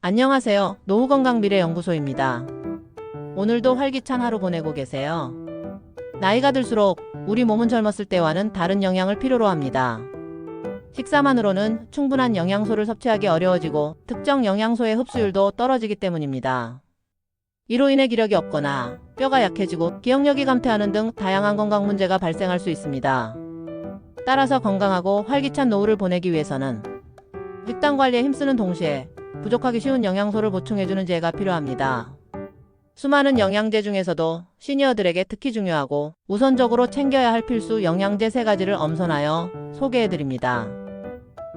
안녕하세요. 노후건강미래연구소입니다. 오늘도 활기찬 하루 보내고 계세요? 나이가 들수록 우리 몸은 젊었을 때와는 다른 영양을 필요로 합니다. 식사만으로는 충분한 영양소를 섭취하기 어려워지고 특정 영양소의 흡수율도 떨어지기 때문입니다. 이로 인해 기력이 없거나 뼈가 약해지고 기억력이 감퇴하는 등 다양한 건강 문제가 발생할 수 있습니다. 따라서 건강하고 활기찬 노후를 보내기 위해서는 식단 관리에 힘쓰는 동시에 부족하기 쉬운 영양소를 보충해주는 제가 필요합니다. 수많은 영양제 중에서도 시니어들에게 특히 중요하고 우선적으로 챙겨야 할 필수 영양제 3가지를 엄선하여 소개해드립니다.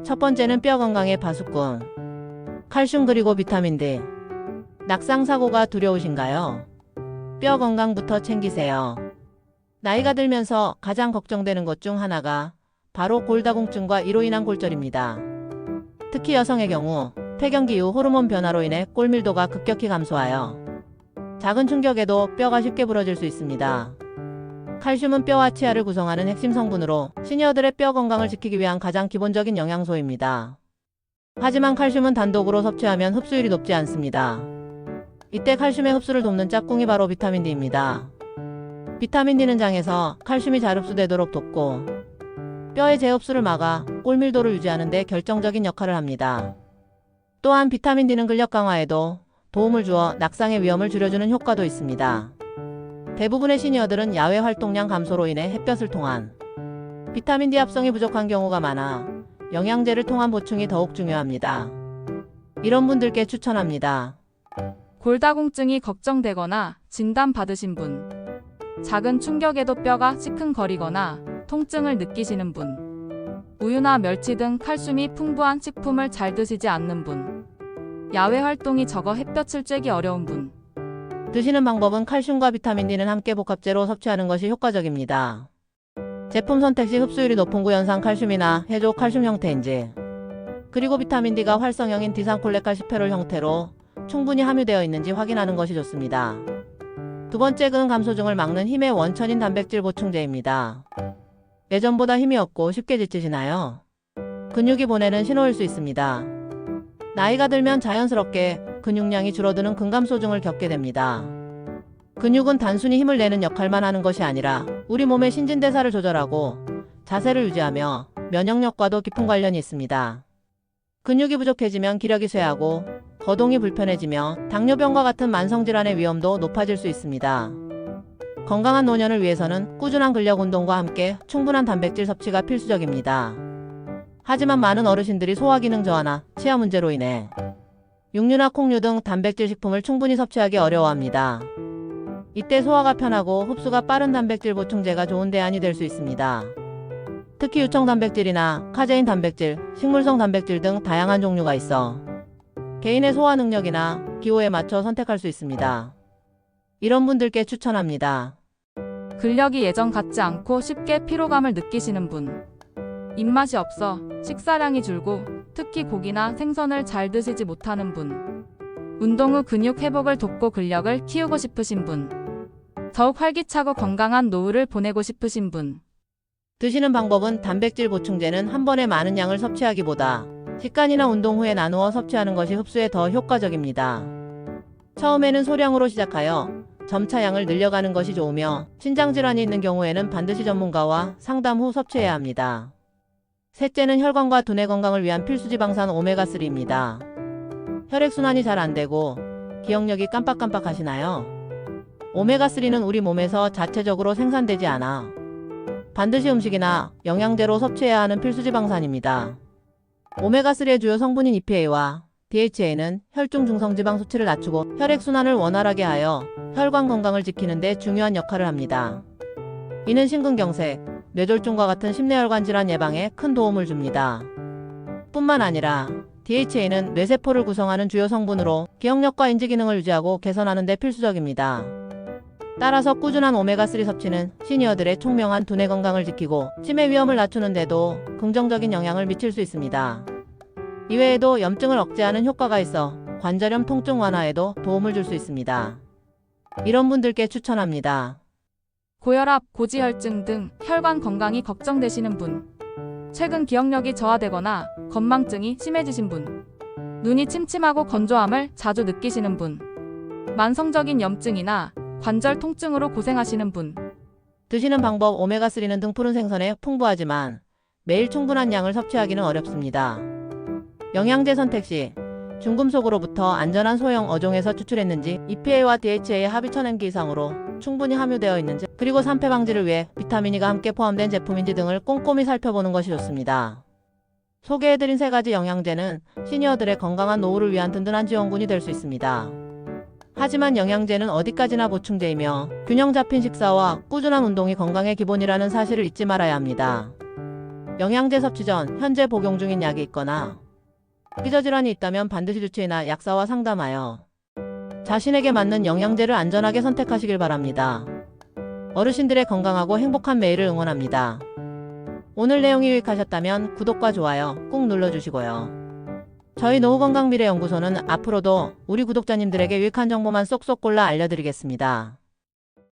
첫 번째는 뼈 건강의 바수꾼, 칼슘 그리고 비타민 D. 낙상사고가 두려우신가요? 뼈 건강부터 챙기세요. 나이가 들면서 가장 걱정되는 것 중 하나가 바로 골다공증과 이로 인한 골절입니다. 특히 여성의 경우 폐경기 이후 호르몬 변화로 인해 골밀도가 급격히 감소하여 작은 충격에도 뼈가 쉽게 부러질 수 있습니다. 칼슘은 뼈와 치아를 구성하는 핵심 성분으로 시니어들의 뼈 건강을 지키기 위한 가장 기본적인 영양소입니다. 하지만 칼슘은 단독으로 섭취하면 흡수율이 높지 않습니다. 이때 칼슘의 흡수를 돕는 짝꿍이 바로 비타민 D입니다. 비타민 D는 장에서 칼슘이 잘 흡수되도록 돕고 뼈의 재흡수를 막아 골밀도를 유지하는 데 결정적인 역할을 합니다. 또한 비타민 D는 근력 강화에도 도움을 주어 낙상의 위험을 줄여주는 효과도 있습니다. 대부분의 시니어들은 야외 활동량 감소로 인해 햇볕을 통한 비타민 D 합성이 부족한 경우가 많아 영양제를 통한 보충이 더욱 중요합니다. 이런 분들께 추천합니다. 골다공증이 걱정되거나 진단받으신 분, 작은 충격에도 뼈가 시큰거리거나 통증을 느끼시는 분, 우유나 멸치 등 칼슘이 풍부한 식품을 잘 드시지 않는 분, 야외 활동이 적어 햇볕을 쬐기 어려운 분. 드시는 방법은 칼슘과 비타민 D는 함께 복합제로 섭취하는 것이 효과적입니다. 제품 선택 시 흡수율이 높은 구연산 칼슘이나 해조 칼슘 형태인지, 그리고 비타민 D가 활성형인 디산콜레칼시페롤 형태로 충분히 함유되어 있는지 확인하는 것이 좋습니다. 두 번째는 감소증을 막는 힘의 원천인 단백질 보충제입니다. 예전보다 힘이 없고 쉽게 지치시나요? 근육이 보내는 신호일 수 있습니다. 나이가 들면 자연스럽게 근육량이 줄어드는 근감소증을 겪게 됩니다. 근육은 단순히 힘을 내는 역할만 하는 것이 아니라 우리 몸의 신진대사를 조절하고 자세를 유지하며 면역력과도 깊은 관련이 있습니다. 근육이 부족해지면 기력이 쇠하고 거동이 불편해지며 당뇨병과 같은 만성질환의 위험도 높아질 수 있습니다. 건강한 노년을 위해서는 꾸준한 근력 운동과 함께 충분한 단백질 섭취가 필수적입니다. 하지만 많은 어르신들이 소화기능 저하나 치아 문제로 인해 육류나 콩류 등 단백질 식품을 충분히 섭취하기 어려워합니다. 이때 소화가 편하고 흡수가 빠른 단백질 보충제가 좋은 대안이 될 수 있습니다. 특히 유청 단백질이나 카제인 단백질, 식물성 단백질 등 다양한 종류가 있어 개인의 소화 능력이나 기호에 맞춰 선택할 수 있습니다. 이런 분들께 추천합니다. 근력이 예전 같지 않고 쉽게 피로감을 느끼시는 분, 입맛이 없어 식사량이 줄고 특히 고기나 생선을 잘 드시지 못하는 분, 운동 후 근육 회복을 돕고 근력을 키우고 싶으신 분, 더욱 활기차고 건강한 노후를 보내고 싶으신 분. 드시는 방법은 단백질 보충제는 한 번에 많은 양을 섭취하기보다 식간이나 운동 후에 나누어 섭취하는 것이 흡수에 더 효과적입니다. 처음에는 소량으로 시작하여 점차 양을 늘려가는 것이 좋으며 신장질환이 있는 경우에는 반드시 전문가와 상담 후 섭취해야 합니다. 셋째는 혈관과 두뇌 건강을 위한 필수지방산 오메가3입니다. 혈액순환이 잘 안되고 기억력이 깜빡깜빡 하시나요? 오메가3는 우리 몸에서 자체적으로 생산되지 않아 반드시 음식이나 영양제로 섭취해야 하는 필수지방산입니다. 오메가3의 주요 성분인 EPA와 DHA는 혈중 중성지방 수치를 낮추고 혈액순환을 원활하게 하여 혈관 건강을 지키는 데 중요한 역할을 합니다. 이는 심근경색, 뇌졸중과 같은 심내혈관 질환 예방에 큰 도움을 줍니다. 뿐만 아니라 DHA는 뇌세포를 구성하는 주요 성분으로 기억력과 인지기능을 유지하고 개선하는 데 필수적입니다. 따라서 꾸준한 오메가3 섭취는 시니어들의 총명한 두뇌 건강을 지키고 치매 위험을 낮추는 데도 긍정적인 영향을 미칠 수 있습니다. 이외에도 염증을 억제하는 효과가 있어 관절염 통증 완화에도 도움을 줄 수 있습니다. 이런 분들께 추천합니다. 고혈압, 고지혈증 등 혈관 건강이 걱정되시는 분, 최근 기억력이 저하되거나 건망증이 심해지신 분, 눈이 침침하고 건조함을 자주 느끼시는 분, 만성적인 염증이나 관절 통증으로 고생하시는 분, 드시는 방법 오메가3는 등푸른 생선에 풍부하지만 매일 충분한 양을 섭취하기는 어렵습니다. 영양제 선택 시 중금속으로부터 안전한 소형 어종에서 추출했는지, EPA와 DHA의 합이 1000mg 이상으로 충분히 함유되어 있는지, 그리고 산패 방지를 위해 비타민이가 함께 포함된 제품인지 등을 꼼꼼히 살펴보는 것이 좋습니다. 소개해드린 3가지 영양제는 시니어들의 건강한 노후를 위한 든든한 지원군이 될 수 있습니다. 하지만 영양제는 어디까지나 보충제이며 균형 잡힌 식사와 꾸준한 운동이 건강의 기본이라는 사실을 잊지 말아야 합니다. 영양제 섭취 전 현재 복용 중인 약이 있거나 기저질환이 있다면 반드시 주치의나 약사와 상담하여 자신에게 맞는 영양제를 안전하게 선택하시길 바랍니다. 어르신들의 건강하고 행복한 매일을 응원합니다. 오늘 내용이 유익하셨다면 구독과 좋아요 꾹 눌러주시고요. 저희 노후건강미래연구소는 앞으로도 우리 구독자님들에게 유익한 정보만 쏙쏙 골라 알려드리겠습니다.